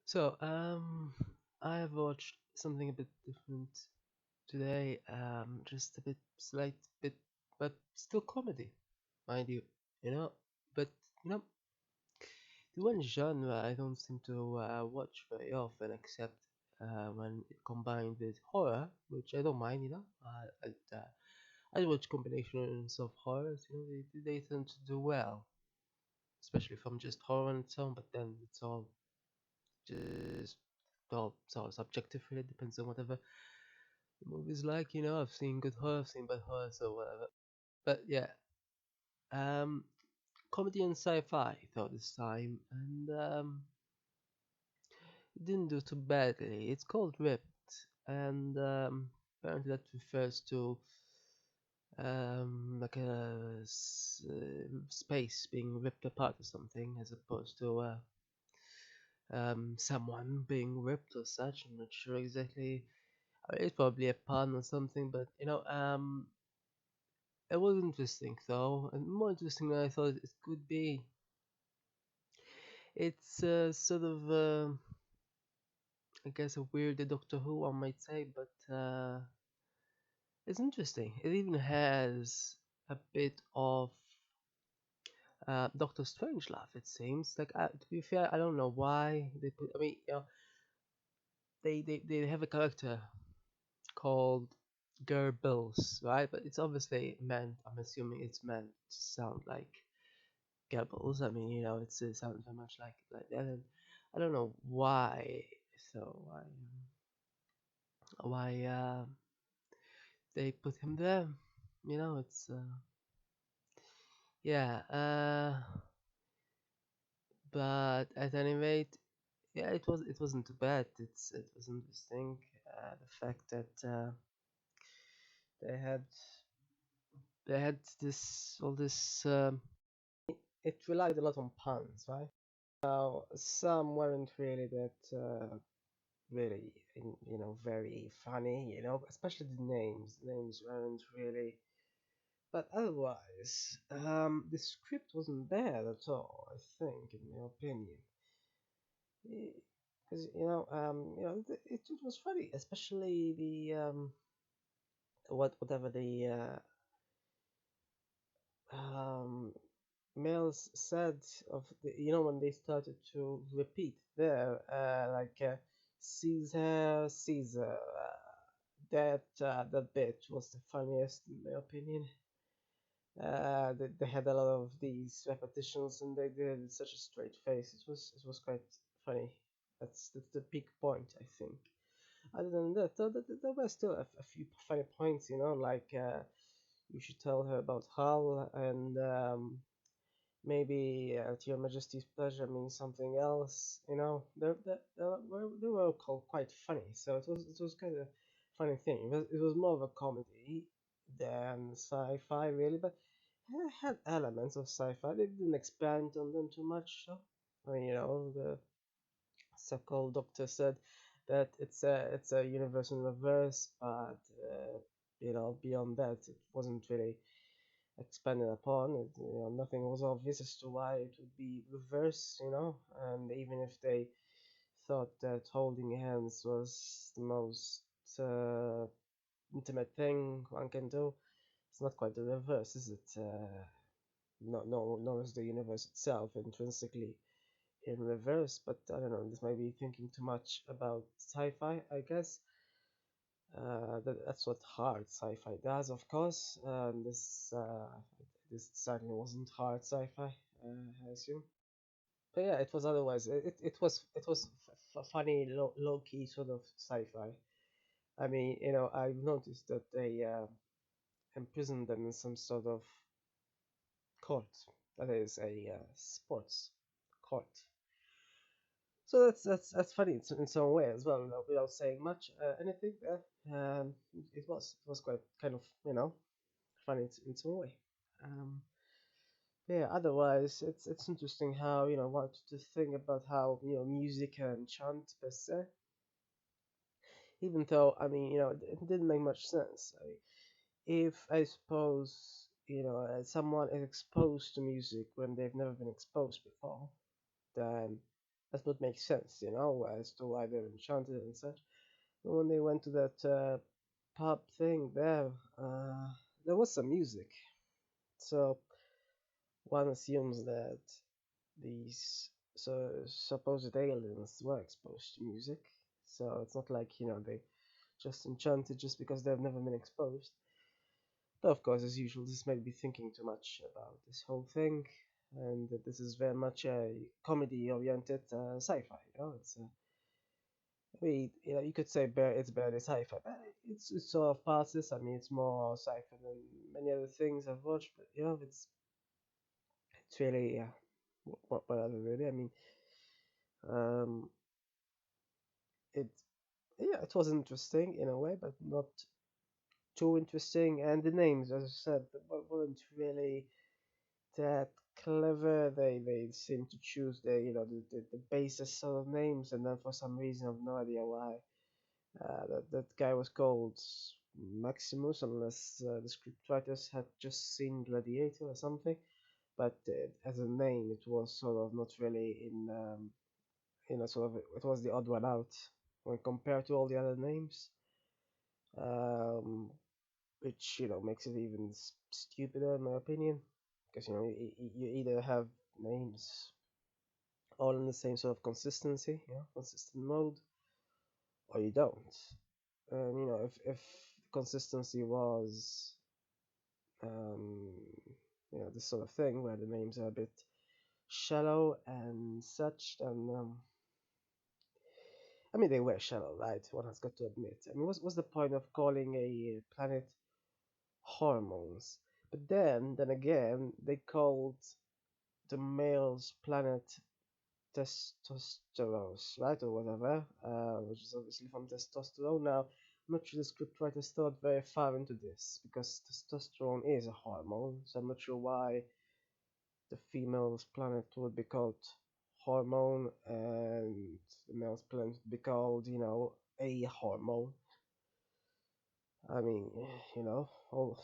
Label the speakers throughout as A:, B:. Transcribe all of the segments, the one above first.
A: So, I have watched something a bit different today. Just a bit slight bit, but still comedy, mind you. You know, but you know, the one genre I don't seem to watch very often, except when it combined with horror, which I don't mind. I watch combinations of horrors. They tend to do well, especially from just horror on its own. But then it's all just it's all subjective. Really depends on whatever the movie's like. I've seen good horror, I've seen bad horror, so whatever. But yeah, um, comedy and sci-fi though this time, and it didn't do too badly. It's called Ripped, and apparently that refers to like space being ripped apart or something, as opposed to someone being ripped or such. I'm not sure exactly. It's probably a pun or something, but it was interesting though, and more interesting than I thought it could be. It's sort of, I guess, a weird Doctor Who, one might say, but it's interesting. It even has a bit of Doctor Strangelove. It seems like, to be fair, I don't know why they put. I mean, they have a character called Goebbels, right? But it's obviously meant. I'm assuming it's meant to sound like Goebbels. I mean, it sounds very much like that. And I don't know why. So why they put him there? It's yeah. But at any rate, yeah, it wasn't too bad. It was interesting. The fact that they had they had this all this. It relied a lot on puns, right? Now some weren't really that really very funny. Especially the names. Names weren't really. But otherwise, the script wasn't bad at all. I think, in my opinion, because it was funny, especially the whatever the um males said of when they started to repeat there, Caesar, Caesar. That bit was the funniest in my opinion. They had a lot of these repetitions, and they did it with such a straight face. It was quite funny. That's the peak point, I think. Other than that, there were still a few funny points, like you should tell her about Hal, and maybe to Your Majesty's pleasure means something else. They were all quite funny, so it was kind of funny thing. It was more of a comedy than sci-fi, really, but it had elements of sci-fi. They didn't expand on them too much, so. I mean, the so-called doctor said that it's a universe in reverse, but beyond that, it wasn't really expanded upon. Nothing was obvious as to why it would be reverse, and even if they thought that holding hands was the most uh, intimate thing one can do, it's not quite the reverse, is it? Nor is the universe itself intrinsically in reverse, but I don't know, this might be thinking too much about sci-fi, I guess. That's what hard sci-fi does, of course. This certainly wasn't hard sci-fi, I assume. But yeah, it was otherwise. It was funny, low key sort of sci-fi. I mean, I've noticed that they imprisoned them in some sort of court. That is a sports court. So that's funny in some way as well, without saying much. Anything there? It was quite kind of funny in some way. Um, yeah. Otherwise, it's interesting how what to think about how music and chant per se. Even though I mean it didn't make much sense. If I suppose someone is exposed to music when they've never been exposed before, then That would make sense, as to why they're enchanted and such. And when they went to that pub thing there was some music. So one assumes that these supposed aliens were exposed to music. So it's not like, they just enchanted just because they've never been exposed. But of course, as usual, this made me thinking too much about this whole thing, and that this is very much a comedy-oriented sci-fi. I mean, you could say it's barely sci-fi, but it's sort of passes. I mean, it's more sci-fi than many other things I've watched, but it's really whatever really. I mean, um, it it was interesting in a way, but not too interesting. And the names, as I said, weren't really that clever. They seem to choose the basis sort of names, and then for some reason I've no idea why that guy was called Maximus, unless the scriptwriters had just seen Gladiator or something. But as a name, it was sort of not really sort of it was the odd one out when compared to all the other names. Um, which makes it even stupider in my opinion, because you either have names all in the same sort of consistency, consistent mode, or you don't. And if consistency was um, this sort of thing where the names are a bit shallow and such, then I mean they were shallow, right? One has got to admit. I mean, what's the point of calling a planet hormones? But then again, they called the male's planet testosterone, right, or whatever, which is obviously from testosterone. Now, I'm not sure the scriptwriters thought very far into this because testosterone is a hormone, so I'm not sure why the female's planet would be called hormone and the male's planet would be called, a hormone. I mean, oh,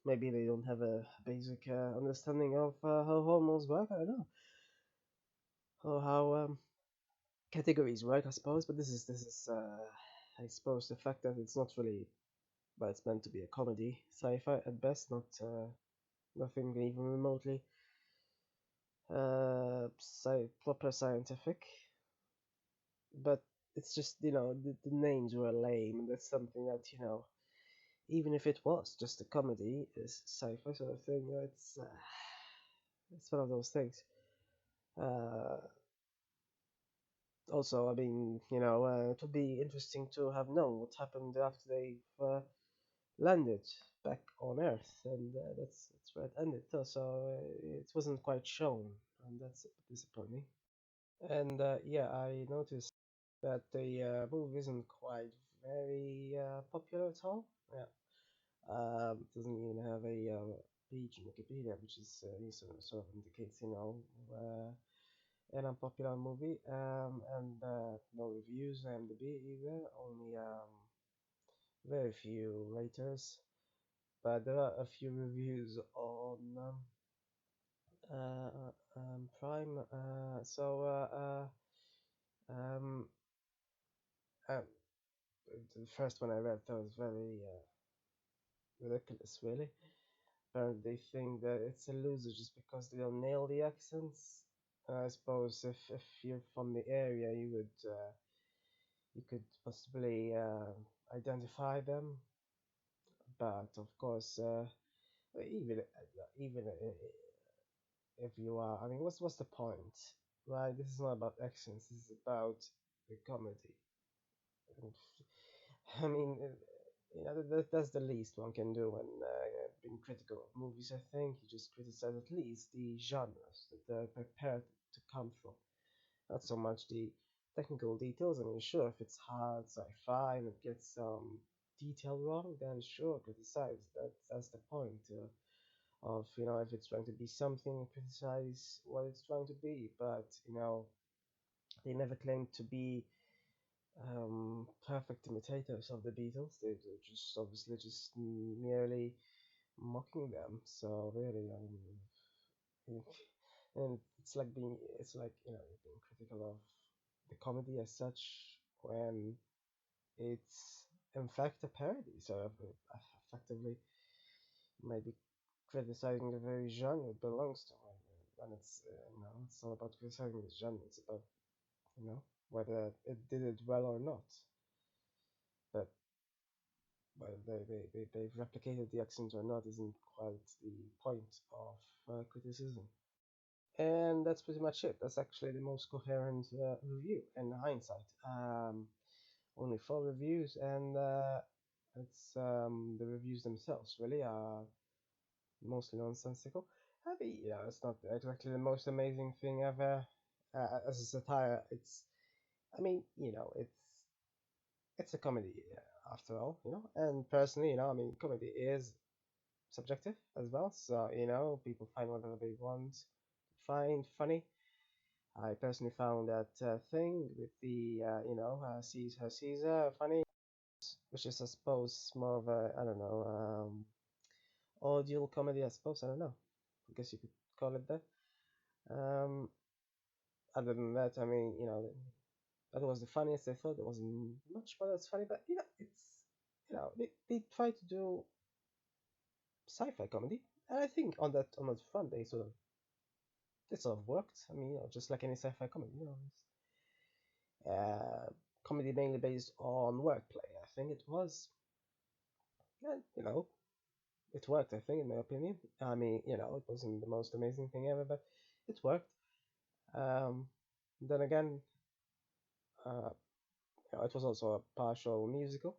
A: maybe they don't have a basic understanding of how hormones work. I don't know, or how categories work, I suppose. But I suppose, the fact that it's not really, but it's meant to be a comedy, sci-fi at best, not nothing even remotely proper scientific. But it's just the names were lame, and that's something that even if it was just a comedy, is sci-fi sort of thing. It's one of those things. Uh, Also, I mean, it would be interesting to have known what happened after they've landed back on Earth, and that's where it ended. So it wasn't quite shown, and that's disappointing. And yeah, I noticed that the movie isn't quite very popular at all. Yeah, doesn't even have a page in Wikipedia, which is sort of indicates an unpopular movie. And no reviews, IMDb either. Only very few raters, but there are a few reviews on Prime. Um, uh, the first one I read that was very ridiculous, really. Apparently, they think that it's a loser just because they don't nail the accents. I suppose if you're from the area, you could possibly identify them, but of course, even if you are, I mean, what's the point, right? This is not about accents. This is about the comedy. And, I mean, that's the least one can do when being critical of movies. I think you just criticize at least the genres that they're prepared to come from, not so much the technical details. I mean, sure, if it's hard sci-fi and it gets some detail wrong, then sure, criticize. That's the point. Of if it's trying to be something, criticize what it's trying to be. But they never claimed to be perfect imitators of the Beatles. They're just obviously just merely mocking them. So really, I mean, and it's like being critical of. a comedy as such when it's in fact a parody. So effectively, maybe criticizing the very genre it belongs to. And it's it's not about criticizing the genre. It's about you know whether it did it well or not. But whether they've replicated the accent or not isn't quite the point of criticism. And that's pretty much it. That's actually the most coherent review in hindsight. Only four reviews, and it's the reviews themselves really are mostly nonsensical. I mean, it's not exactly the most amazing thing ever. As a satire, I mean, it's a comedy after all, And personally, I mean, comedy is subjective as well. So, people find whatever they want to find funny. I personally found that thing with the, Caesar Caesar funny, which is, I suppose, more of a, I don't know, audio comedy, I suppose. I don't know. I guess you could call it that. Um, Other than that, I mean, that was the funniest I thought. There wasn't much more that's funny, but, they try to do sci-fi comedy. And I think on that front, it sort of worked. I mean, just like any sci-fi comedy, uh, comedy mainly based on wordplay. I think it was, and it worked. I think, in my opinion. I mean, it wasn't the most amazing thing ever, but it worked. Um, then again, uh, it was also a partial musical.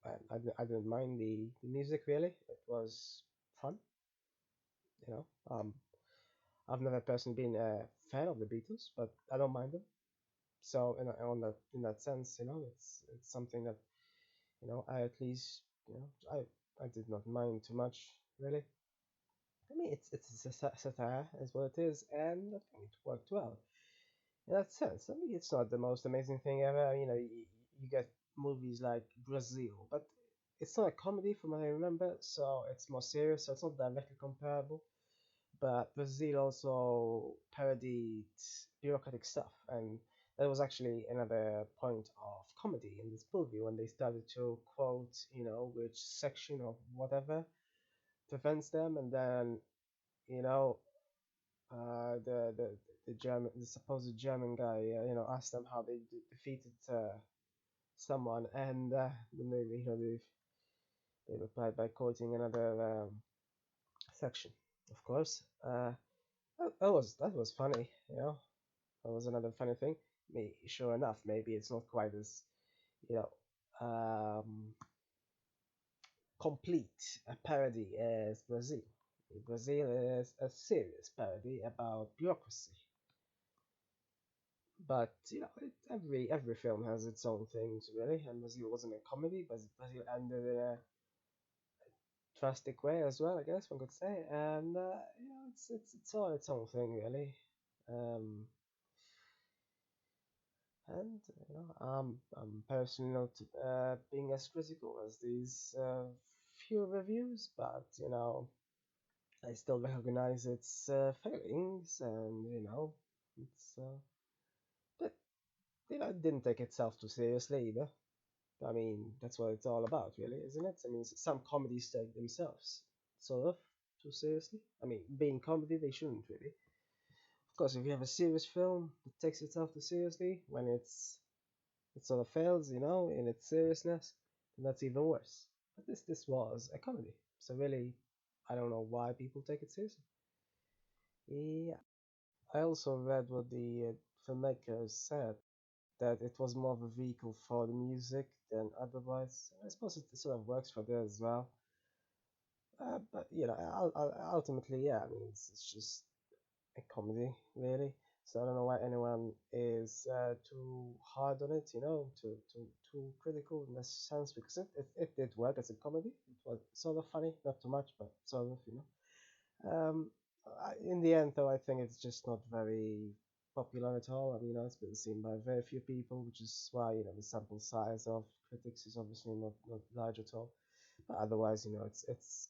A: And I didn't mind the music really. It was fun. You know, I've never personally been a fan of the Beatles, but I don't mind them. So in that sense, it's something that I at least I did not mind too much really. I mean, it's a satire is what it is, and I think it worked well in that sense. I mean, it's not the most amazing thing ever. You get movies like Brazil, but it's not a comedy from what I remember, so it's more serious. So it's not directly comparable. But Brazil also parodied bureaucratic stuff, and that was actually another point of comedy in this movie when they started to quote, which section of whatever prevents them, and then you know, the supposed German guy, asked them how they defeated someone, and then they replied by quoting another section, of course. That was funny, That was another funny thing. Sure enough, maybe it's not quite as you know complete a parody as Brazil. Brazil is a serious parody about bureaucracy, but every film has its own things really. And Brazil wasn't a comedy, but Brazil ended in a drastic way as well, I guess one could say. And it's all its own thing really. Um, And I'm personally not being as critical as these few reviews, but I still recognize its failings, and it's but it didn't take itself too seriously either. I mean, that's what it's all about, really, isn't it? I mean, some comedies take themselves sort of too seriously. I mean, being comedy, they shouldn't really. Of course, if you have a serious film that takes itself too seriously, when it sort of fails, in its seriousness, then that's even worse. But this was a comedy, so really, I don't know why people take it seriously. Yeah, I also read what the filmmakers said that it was more of a vehicle for the music than otherwise. I suppose it sort of works for this as well. But ultimately, yeah, I mean, it's just a comedy, really. So I don't know why anyone is too hard on it, too critical in this sense, because it did work as a comedy. It was sort of funny, not too much, but sort of. In the end, though, I think it's just not very popular at all. I mean, it's been seen by very few people, which is why the sample size of critics is obviously not large at all. But otherwise, it's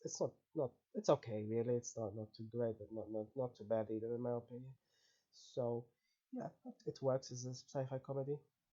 A: not it's okay really. It's not too great, but not too bad either, in my opinion. So yeah, it works as a sci-fi comedy.